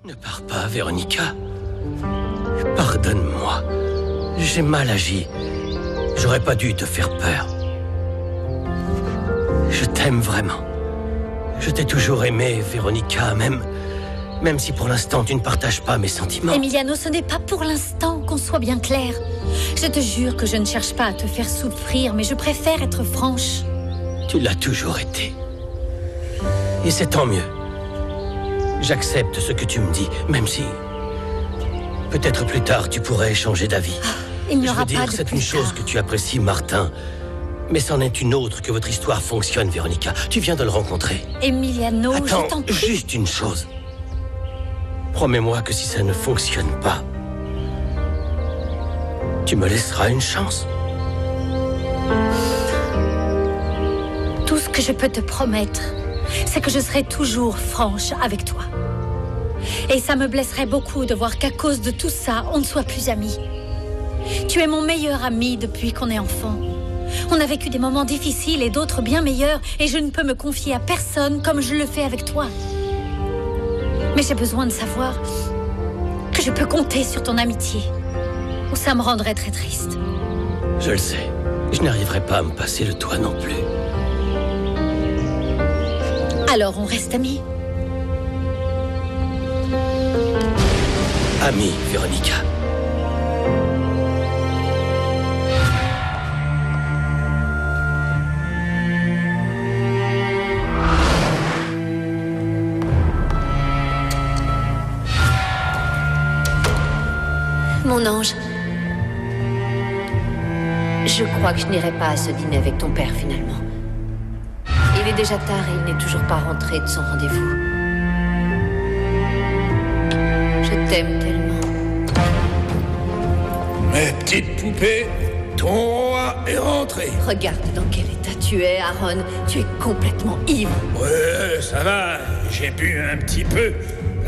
Ne pars pas, Véronica. Pardonne-moi. J'ai mal agi. J'aurais pas dû te faire peur. Je t'aime vraiment. Je t'ai toujours aimé, Véronica, même si pour l'instant tu ne partages pas mes sentiments. Emiliano, ce n'est pas pour l'instant, qu'on soit bien clair. Je te jure que je ne cherche pas à te faire souffrir, mais je préfère être franche. Tu l'as toujours été. Et c'est tant mieux. J'accepte ce que tu me dis, même si... peut-être plus tard tu pourrais changer d'avis. Il n'y aura pas de plus tard. C'est une chose que tu apprécies, Martin. Mais c'en est une autre que votre histoire fonctionne, Véronica. Tu viens de le rencontrer. Emiliano, attends, je t'en prie. Juste une chose. Promets-moi que si ça ne fonctionne pas, tu me laisseras une chance. Tout ce que je peux te promettre, c'est que je serai toujours franche avec toi. Et ça me blesserait beaucoup de voir qu'à cause de tout ça, on ne soit plus amis. Tu es mon meilleur ami depuis qu'on est enfant. On a vécu des moments difficiles et d'autres bien meilleurs, et je ne peux me confier à personne comme je le fais avec toi. Mais j'ai besoin de savoir que je peux compter sur ton amitié, ou ça me rendrait très triste. Je le sais. Je n'arriverai pas à me passer de toi non plus. Alors on reste amis? Amis, Véronica. Mon ange, je crois que je n'irai pas à ce dîner avec ton père finalement. Il est déjà tard et il n'est toujours pas rentré de son rendez-vous. Je t'aime tellement. Mes petites poupées, ton roi est rentré. Regarde dans quel état tu es, Aaron. Tu es complètement ivre. Ouais, ça va, j'ai bu un petit peu.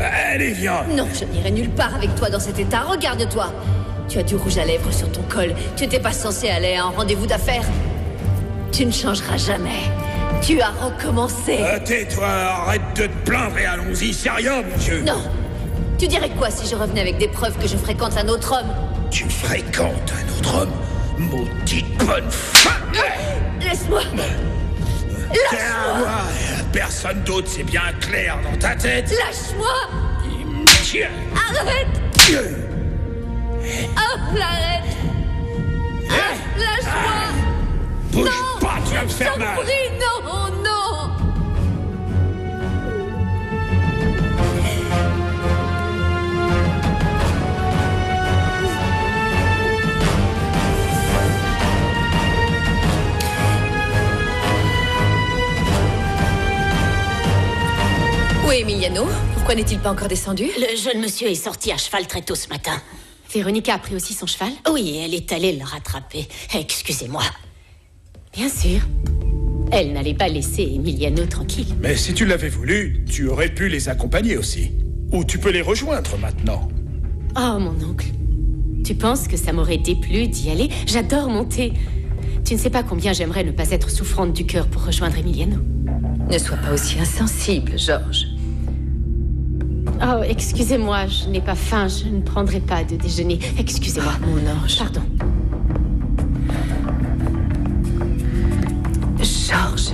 Allez, viens. Non, je n'irai nulle part avec toi dans cet état. Regarde-toi. Tu as du rouge à lèvres sur ton col. Tu n'étais pas censé aller à un rendez-vous d'affaires. Tu ne changeras jamais. Tu as recommencé. Tais-toi, arrête de te plaindre et allons-y, c'est rien, monsieur. Non. Tu dirais quoi si je revenais avec des preuves que je fréquente un autre homme? Tu fréquentes un autre homme? Maudite bonne femme. Laisse-moi. Lâche-moi. Personne d'autre, c'est bien clair dans ta tête. Lâche-moi. Tiens. Arrête. Oh, arrête. Lâche-moi. Bouge non. pas, tu vas me faire mal. Non, non. Où est Emiliano? Pourquoi n'est-il pas encore descendu? Le jeune monsieur est sorti à cheval très tôt ce matin. Véronica a pris aussi son cheval? Oui, elle est allée le rattraper. Excusez-moi. Bien sûr. Elle n'allait pas laisser Emiliano tranquille. Mais si tu l'avais voulu, tu aurais pu les accompagner aussi. Ou tu peux les rejoindre maintenant. Oh, mon oncle. Tu penses que ça m'aurait déplu d'y aller? J'adore monter. Tu ne sais pas combien j'aimerais ne pas être souffrante du cœur pour rejoindre Emiliano. Ne sois pas aussi insensible, Georges. Oh, excusez-moi, je n'ai pas faim. Je ne prendrai pas de déjeuner. Excusez-moi. Oh, mon ange. Pardon. Georges,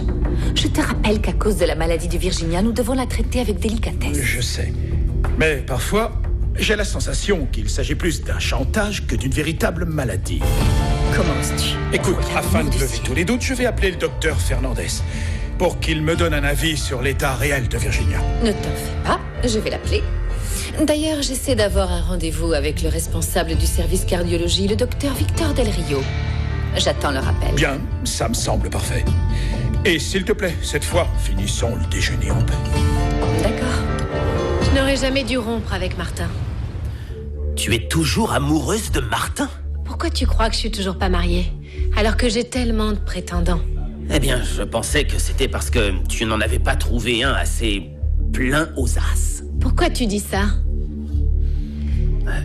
je te rappelle qu'à cause de la maladie de Virginia, nous devons la traiter avec délicatesse. Je sais. Mais parfois, j'ai la sensation qu'il s'agit plus d'un chantage que d'une véritable maladie. Commences-tu? Écoute, afin de lever tous les doutes, je vais appeler le docteur Fernandez pour qu'il me donne un avis sur l'état réel de Virginia. Ne t'en fais pas, je vais l'appeler. D'ailleurs, j'essaie d'avoir un rendez-vous avec le responsable du service cardiologie, le docteur Victor Del Rio. J'attends le rappel. Bien, ça me semble parfait. Et s'il te plaît, cette fois, finissons le déjeuner en paix. D'accord. Je n'aurais jamais dû rompre avec Martin. Tu es toujours amoureuse de Martin? Pourquoi tu crois que je suis toujours pas mariée, alors que j'ai tellement de prétendants? Eh bien, je pensais que c'était parce que tu n'en avais pas trouvé un assez plein aux as. Pourquoi tu dis ça?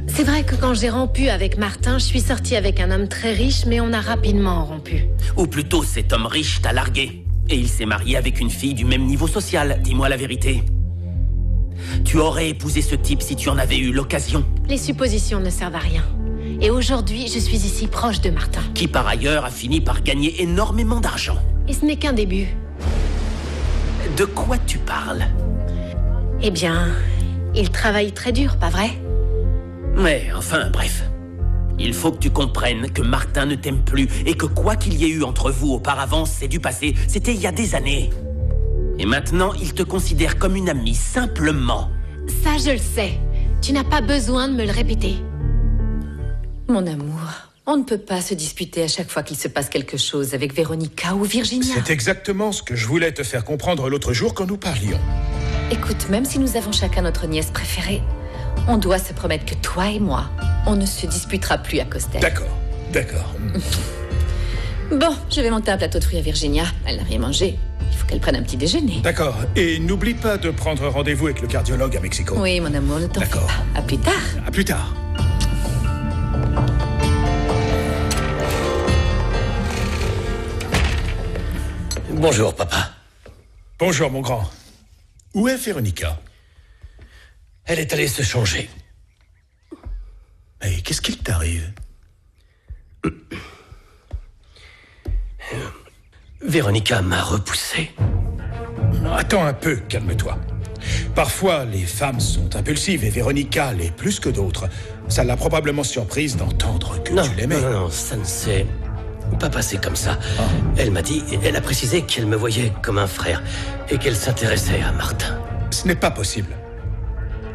C'est vrai que quand j'ai rompu avec Martin, je suis sortie avec un homme très riche, mais on a rapidement rompu. Ou plutôt, cet homme riche t'a largué. Et il s'est marié avec une fille du même niveau social. Dis-moi la vérité. Tu aurais épousé ce type si tu en avais eu l'occasion. Les suppositions ne servent à rien. Et aujourd'hui, je suis ici proche de Martin. Qui par ailleurs a fini par gagner énormément d'argent. Et ce n'est qu'un début. De quoi tu parles? Eh bien, il travaille très dur, pas vrai? Mais enfin, bref. Il faut que tu comprennes que Martin ne t'aime plus et que quoi qu'il y ait eu entre vous auparavant, c'est du passé. C'était il y a des années. Et maintenant, il te considère comme une amie, simplement. Ça, je le sais. Tu n'as pas besoin de me le répéter. Mon amour, on ne peut pas se disputer à chaque fois qu'il se passe quelque chose avec Véronica ou Virginia. C'est exactement ce que je voulais te faire comprendre l'autre jour quand nous parlions. Écoute, même si nous avons chacun notre nièce préférée, on doit se promettre que toi et moi, on ne se disputera plus à cause d'elle. D'accord, d'accord. Bon, je vais monter un plateau de fruits à Virginia. Elle n'a rien mangé. Il faut qu'elle prenne un petit déjeuner. D'accord. Et n'oublie pas de prendre rendez-vous avec le cardiologue à Mexico. Oui, mon amour, ne t'en fais D'accord. pas. À plus tard. À plus tard. Bonjour, papa. Bonjour, mon grand. Où est Véronica? Elle est allée se changer. Mais qu'est-ce qu'il t'arrive? Véronica m'a repoussé. Attends un peu, calme-toi. Parfois, les femmes sont impulsives et Véronica l'est plus que d'autres. Ça l'a probablement surprise d'entendre que tu l'aimais. Non, ça ne s'est pas passé comme ça. Elle a précisé qu'elle me voyait comme un frère et qu'elle s'intéressait à Martin. Ce n'est pas possible.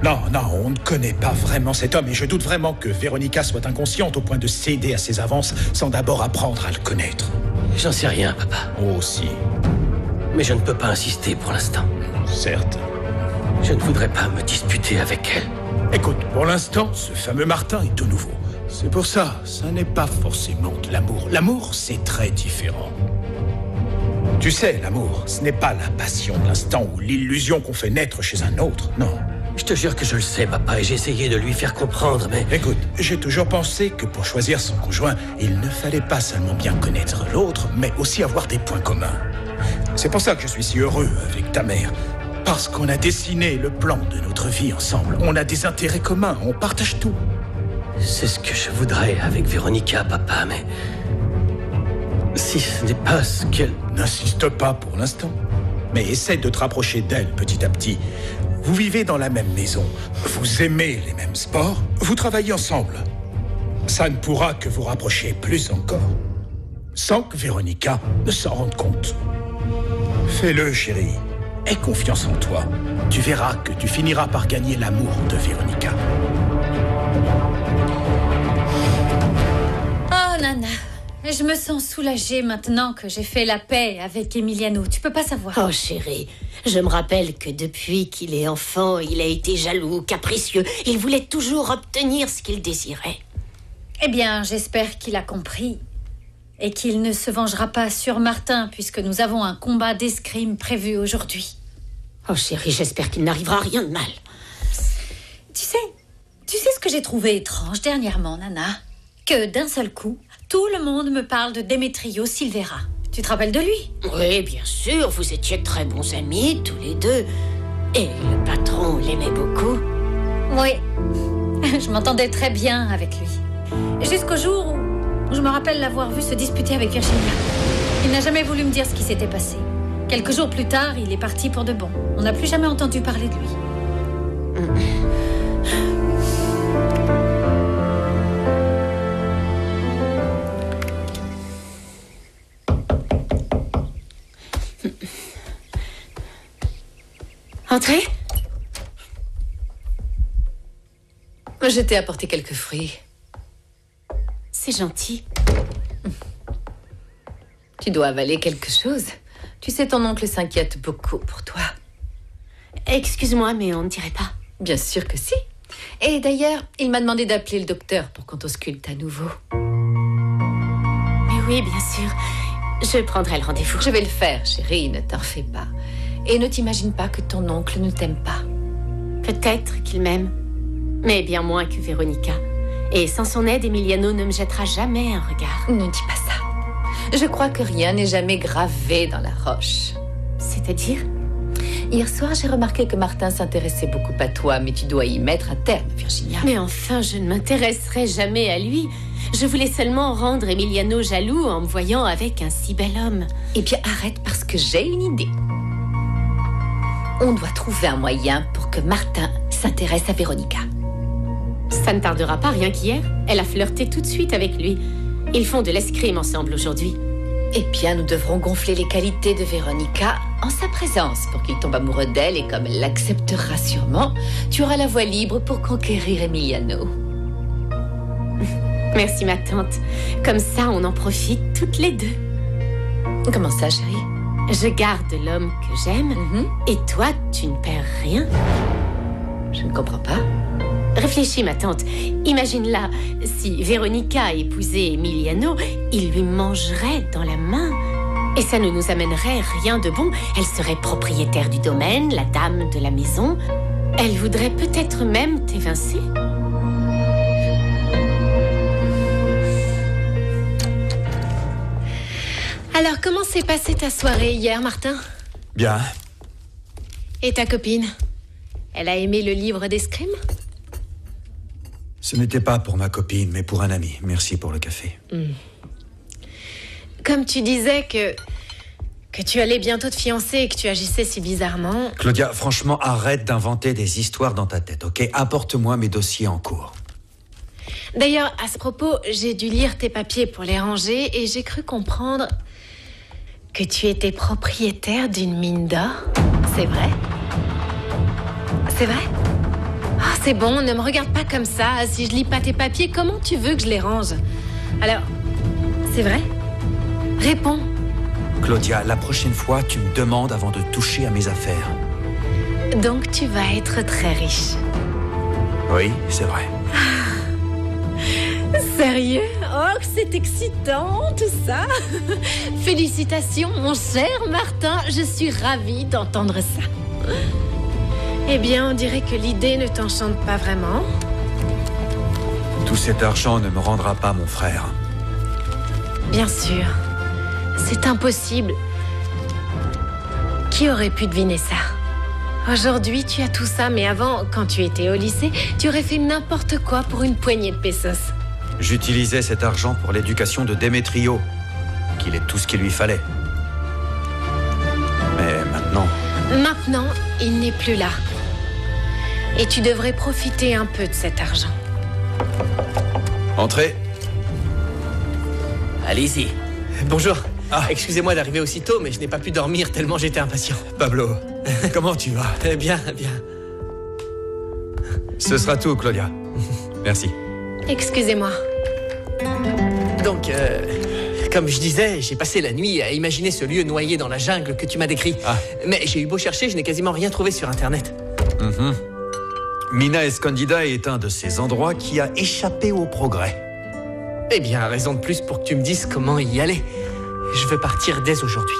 Non, on ne connaît pas vraiment cet homme et je doute vraiment que Véronica soit inconsciente au point de céder à ses avances sans d'abord apprendre à le connaître. J'en sais rien, papa. Oh, si. Mais je ne peux pas insister pour l'instant. Certes. Je ne voudrais pas me disputer avec elle. Écoute, pour l'instant, ce fameux Martin est tout nouveau. C'est pour ça, ça n'est pas forcément de l'amour. L'amour, c'est très différent. Tu sais, l'amour, ce n'est pas la passion de l'instant ou l'illusion qu'on fait naître chez un autre, non. Je te jure que je le sais, papa, et j'ai essayé de lui faire comprendre, mais... Écoute, j'ai toujours pensé que pour choisir son conjoint, il ne fallait pas seulement bien connaître l'autre, mais aussi avoir des points communs. C'est pour ça que je suis si heureux avec ta mère. Parce qu'on a dessiné le plan de notre vie ensemble. On a des intérêts communs, on partage tout. C'est ce que je voudrais avec Véronica, papa, mais... si ce n'est pas ce qu'elle... N'insiste pas pour l'instant. Mais essaie de te rapprocher d'elle petit à petit. Vous vivez dans la même maison, vous aimez les mêmes sports, vous travaillez ensemble. Ça ne pourra que vous rapprocher plus encore. Sans que Véronica ne s'en rende compte. Fais-le, chérie. Aie confiance en toi. Tu verras que tu finiras par gagner l'amour de Véronica. Oh, Nana, je me sens soulagée maintenant que j'ai fait la paix avec Emiliano. Tu peux pas savoir. Oh, chérie, je me rappelle que depuis qu'il est enfant, il a été jaloux, capricieux. Il voulait toujours obtenir ce qu'il désirait. Eh bien, j'espère qu'il a compris. Et qu'il ne se vengera pas sur Martin, puisque nous avons un combat d'escrime prévu aujourd'hui. Oh, chérie, j'espère qu'il n'arrivera rien de mal. Tu sais ce que j'ai trouvé étrange dernièrement, Nana? Que d'un seul coup, tout le monde me parle de Demetrio Silvera. Tu te rappelles de lui? Oui, bien sûr, vous étiez très bons amis, tous les deux. Et le patron l'aimait beaucoup. Oui, je m'entendais très bien avec lui. Jusqu'au jour où je me rappelle l'avoir vu se disputer avec Virginia. Il n'a jamais voulu me dire ce qui s'était passé. Quelques jours plus tard, il est parti pour de bon. On n'a plus jamais entendu parler de lui. Entrez. Je t'ai apporté quelques fruits. C'est gentil. Tu dois avaler quelque chose. Tu sais, ton oncle s'inquiète beaucoup pour toi. Excuse-moi, mais on ne dirait pas. Bien sûr que si. Et d'ailleurs, il m'a demandé d'appeler le docteur pour qu'on t'ausculte à nouveau. Mais oui, bien sûr. Je prendrai le rendez-vous. Je vais le faire, chérie, ne t'en fais pas. Et ne t'imagine pas que ton oncle ne t'aime pas. Peut-être qu'il m'aime, mais bien moins que Véronica. Et sans son aide, Emiliano ne me jettera jamais un regard. Ne dis pas ça. Je crois que rien n'est jamais gravé dans la roche. C'est-à-dire? Hier soir, j'ai remarqué que Martin s'intéressait beaucoup à toi, mais tu dois y mettre un terme, Virginia. Mais enfin, je ne m'intéresserai jamais à lui. Je voulais seulement rendre Emiliano jaloux en me voyant avec un si bel homme. Eh bien, arrête parce que j'ai une idée. On doit trouver un moyen pour que Martin s'intéresse à Véronica. Ça ne tardera pas, rien qu'hier. Elle a flirté tout de suite avec lui. Ils font de l'escrime ensemble aujourd'hui. Eh bien, nous devrons gonfler les qualités de Véronica en sa présence pour qu'il tombe amoureux d'elle et comme elle l'acceptera sûrement, tu auras la voie libre pour conquérir Emiliano. Merci, ma tante. Comme ça, on en profite toutes les deux. Comment ça, chérie? Je garde l'homme que j'aime, et toi, tu ne perds rien. Je ne comprends pas. Réfléchis, ma tante. Imagine-la, si Véronica épousait Emiliano, il lui mangerait dans la main. Et ça ne nous amènerait rien de bon. Elle serait propriétaire du domaine, la dame de la maison. Elle voudrait peut-être même t'évincer. Alors, comment s'est passée ta soirée hier, Martin? Bien. Et ta copine? Elle a aimé le livre d'escrime? Ce n'était pas pour ma copine, mais pour un ami. Merci pour le café. Comme tu disais que tu allais bientôt te fiancer et que tu agissais si bizarrement... Claudia, franchement, arrête d'inventer des histoires dans ta tête, ok? Apporte-moi mes dossiers en cours. D'ailleurs, à ce propos, j'ai dû lire tes papiers pour les ranger et j'ai cru comprendre que tu étais propriétaire d'une mine d'or. C'est vrai? C'est vrai? Ah, c'est bon, ne me regarde pas comme ça. Si je lis pas tes papiers, comment tu veux que je les range? Alors, c'est vrai? Réponds. Claudia, la prochaine fois, tu me demandes avant de toucher à mes affaires. Donc, tu vas être très riche. Oui, c'est vrai. Sérieux? Oh, c'est excitant, tout ça. Félicitations, mon cher Martin. Je suis ravie d'entendre ça. Eh bien, on dirait que l'idée ne t'enchante pas vraiment. Tout cet argent ne me rendra pas mon frère. Bien sûr. C'est impossible. Qui aurait pu deviner ça? Aujourd'hui, tu as tout ça, mais avant, quand tu étais au lycée, tu aurais fait n'importe quoi pour une poignée de pesos. J'utilisais cet argent pour l'éducation de Démétrio, qu'il est tout ce qu'il lui fallait. Mais maintenant... Maintenant, il n'est plus là. Et tu devrais profiter un peu de cet argent. Entrez. Allez-y. Bonjour. Ah. Excusez-moi d'arriver aussitôt, mais je n'ai pas pu dormir tellement j'étais impatient. Pablo, comment tu vas? Bien. Ce sera tout, Claudia. Merci. Excusez-moi. Donc, comme je disais, j'ai passé la nuit à imaginer ce lieu noyé dans la jungle que tu m'as décrit. Ah. Mais j'ai eu beau chercher, je n'ai quasiment rien trouvé sur Internet. Mina Escondida est un de ces endroits qui a échappé au progrès. Eh bien, raison de plus pour que tu me dises comment y aller. Je veux partir dès aujourd'hui.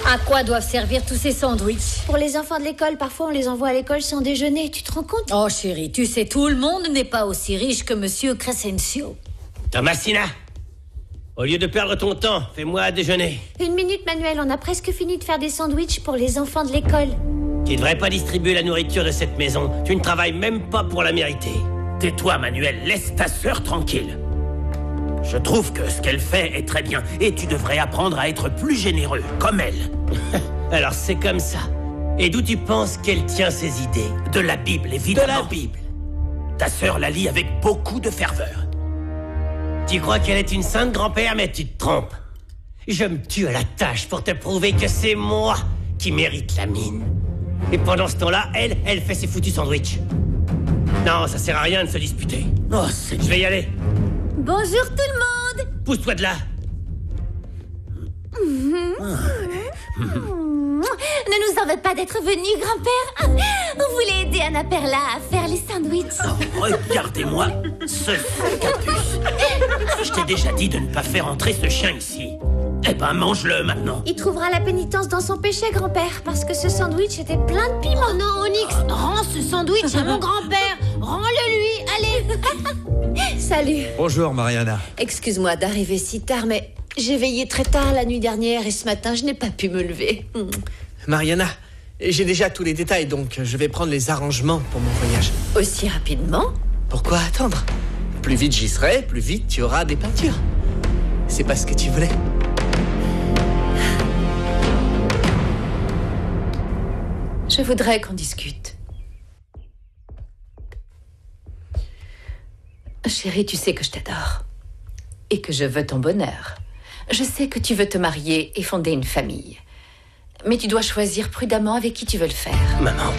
À quoi doivent servir tous ces sandwichs? Pour les enfants de l'école, parfois on les envoie à l'école sans déjeuner, tu te rends compte? Oh chérie, tu sais, tout le monde n'est pas aussi riche que Monsieur Crescencio. Thomasina, au lieu de perdre ton temps, fais-moi déjeuner. Une minute, Manuel, on a presque fini de faire des sandwichs pour les enfants de l'école. Tu ne devrais pas distribuer la nourriture de cette maison. Tu ne travailles même pas pour la mériter. Tais-toi, Manuel, laisse ta sœur tranquille. Je trouve que ce qu'elle fait est très bien, et tu devrais apprendre à être plus généreux, comme elle. Alors c'est comme ça. Et d'où tu penses qu'elle tient ses idées? De la Bible, évidemment. De la Bible. Ta sœur la lit avec beaucoup de ferveur. Tu crois qu'elle est une sainte, grand-père, mais tu te trompes. Je me tue à la tâche pour te prouver que c'est moi qui mérite la mine. Et pendant ce temps-là, elle fait ses foutus sandwichs. Non, ça sert à rien de se disputer. Oh, je vais y aller. Bonjour tout le monde. Pousse-toi de là. Ne nous en veux pas d'être venu, grand-père. On voulait aider Anna Perla à faire les sandwichs. Oh, regardez-moi ce capuce. Je t'ai déjà dit de ne pas faire entrer ce chien ici. Eh ben, mange-le maintenant. Il trouvera la pénitence dans son péché, grand-père, parce que ce sandwich était plein de piment. Oh non, Onyx, rends ce sandwich à mon grand-père. Rends-le lui, allez. Salut. Bonjour, Mariana. Excuse-moi d'arriver si tard, mais J'ai veillé très tard la nuit dernière et ce matin, je n'ai pas pu me lever. Mariana, j'ai déjà tous les détails, donc je vais prendre les arrangements pour mon voyage. Aussi rapidement? Pourquoi attendre? Plus vite j'y serai, plus vite tu auras des peintures. C'est pas ce que tu voulais. Je voudrais qu'on discute. Chérie, tu sais que je t'adore. Et que je veux ton bonheur. Je sais que tu veux te marier et fonder une famille. Mais tu dois choisir prudemment avec qui tu veux le faire. Maman,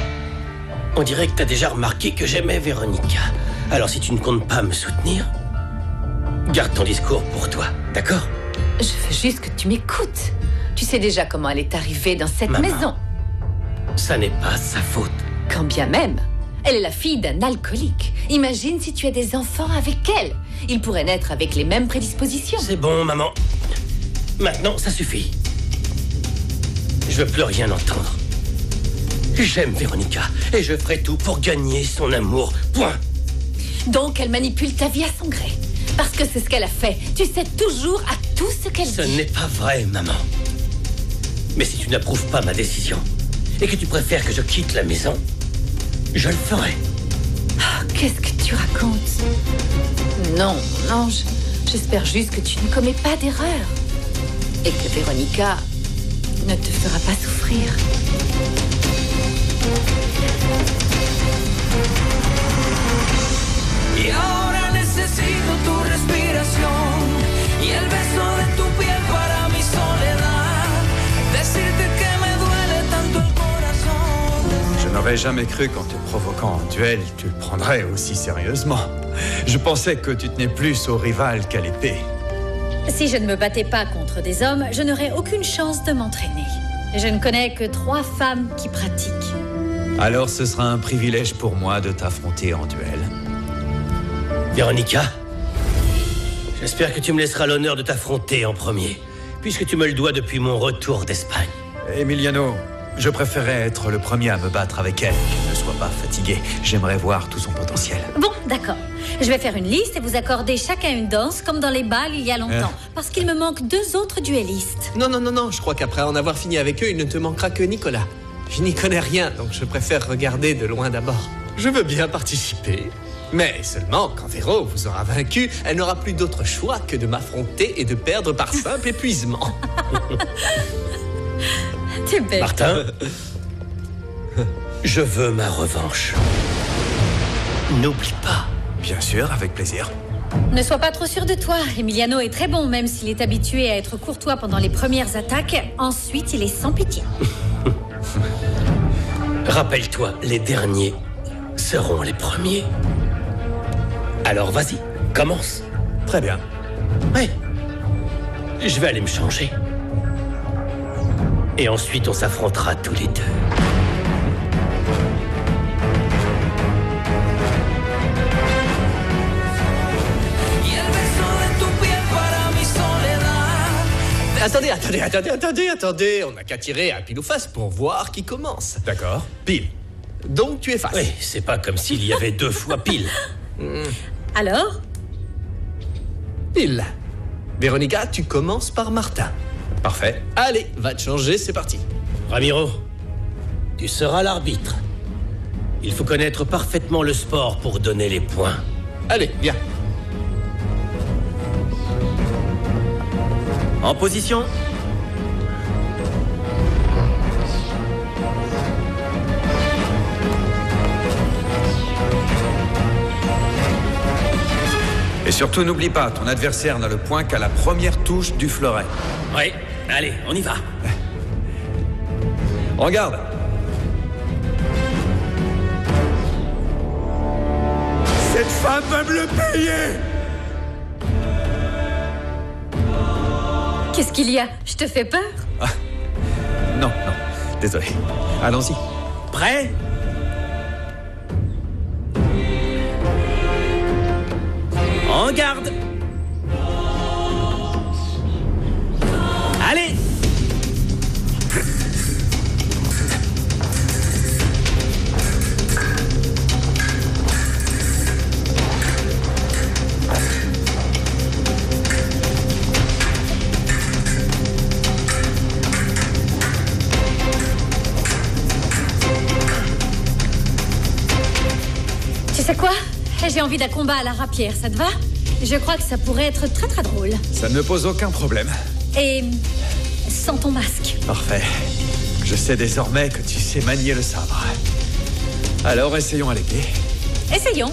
on dirait que t'as déjà remarqué que j'aimais Véronica. Alors si tu ne comptes pas me soutenir, garde ton discours pour toi, d'accord? Je veux juste que tu m'écoutes. Tu sais déjà comment elle est arrivée dans cette maison. Ça n'est pas sa faute. Quand bien même, elle est la fille d'un alcoolique. Imagine si tu as des enfants avec elle. Ils pourraient naître avec les mêmes prédispositions. C'est bon, maman. Maintenant, ça suffit. Je veux plus rien entendre. J'aime Véronica et je ferai tout pour gagner son amour. Point. Donc, elle manipule ta vie à son gré. Parce que c'est ce qu'elle a fait. Tu sais toujours à tout ce qu'elle dit. Ce n'est pas vrai, maman. Mais si tu n'approuves pas ma décision et que tu préfères que je quitte la maison, je le ferai. Oh, qu'est-ce que tu racontes? Non, non, j'espère juste que tu ne commets pas d'erreur. Et que Véronica ne te fera pas souffrir. Y ahora necesito tu respiración y el beso de tu piel para mi soledad. Decirte que me duele tanto el corazón. Je n'aurais jamais cru qu'en te provoquant en duel, tu le prendrais aussi sérieusement. Je pensais que tu tenais plus au rival qu'à l'épée. Si je ne me battais pas contre des hommes, je n'aurais aucune chance de m'entraîner. Je ne connais que 3 femmes qui pratiquent. Alors ce sera un privilège pour moi de t'affronter en duel. Véronica, j'espère que tu me laisseras l'honneur de t'affronter en premier, puisque tu me le dois depuis mon retour d'Espagne. Emiliano, je préférais être le premier à me battre avec elle, qu'elle ne soit pas fatiguée. J'aimerais voir tout son potentiel. Bon, d'accord. Je vais faire une liste et vous accorder chacun une danse, comme dans les bals il y a longtemps. Parce qu'il me manque 2 autres duellistes. Non, je crois qu'après en avoir fini avec eux, il ne te manquera que Nicolas. Je n'y connais rien, donc je préfère regarder de loin d'abord. Je veux bien participer, mais seulement quand Véro vous aura vaincu, elle n'aura plus d'autre choix que de m'affronter et de perdre par simple épuisement. T'es bête. Martin, je veux ma revanche. N'oublie pas. Bien sûr, avec plaisir. Ne sois pas trop sûr de toi. Emiliano est très bon, même s'il est habitué à être courtois pendant les premières attaques. Ensuite, il est sans pitié. Rappelle-toi, les derniers seront les premiers. Alors vas-y, commence. Très bien. Oui. Je vais aller me changer. Et ensuite, on s'affrontera tous les 2. Attendez, on n'a qu'à tirer à pile ou face pour voir qui commence. D'accord. Pile. Donc tu es face. Oui, c'est pas comme s'il y avait 2 fois pile. Alors? Pile. Véronica, tu commences par Martin. Parfait. Allez, va te changer, c'est parti. Ramiro, tu seras l'arbitre. Il faut connaître parfaitement le sport pour donner les points. Allez, viens. En position. Et surtout, n'oublie pas, ton adversaire n'a le point qu'à la première touche du fleuret. Oui, allez, on y va. Regarde. Cette femme va me le payer. Qu'est-ce qu'il y a? Je te fais peur? Non, désolé. Allons-y. Prêt? En garde. Allez. J'ai envie d'un combat à la rapière, ça te va? Je crois que ça pourrait être très très drôle. Ça ne me pose aucun problème. Et sans ton masque. Parfait. Je sais désormais que tu sais manier le sabre. Alors, essayons à l'épée. Essayons.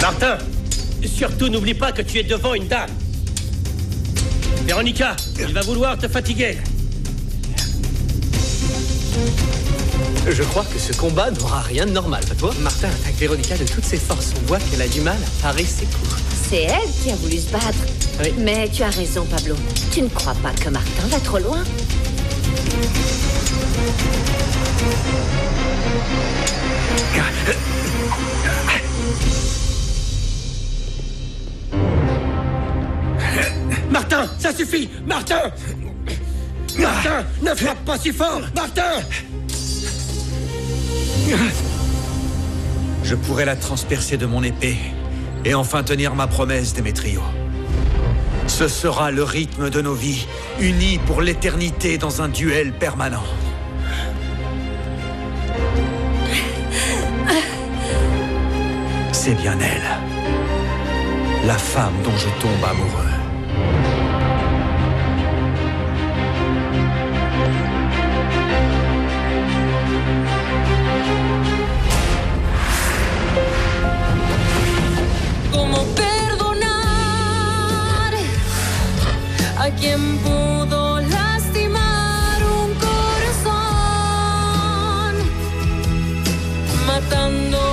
Martin, surtout n'oublie pas que tu es devant une dame. Véronica, il va vouloir te fatiguer. Je crois que ce combat n'aura rien de normal, pas toi? Martin attaque Véronica de toutes ses forces. On voit qu'elle a du mal à parer ses coups. C'est elle qui a voulu se battre. Oui. Mais tu as raison, Pablo. Tu ne crois pas que Martin va trop loin? Martin, ça suffit! Martin! Martin, ne frappe pas si fort! Martin! Je pourrais la transpercer de mon épée et enfin tenir ma promesse, Démétrio. Ce sera le rythme de nos vies, unis pour l'éternité dans un duel permanent. C'est bien elle, la femme dont je tombe amoureux. ¿Cómo perdonar a quien pudo lastimar un corazón, matando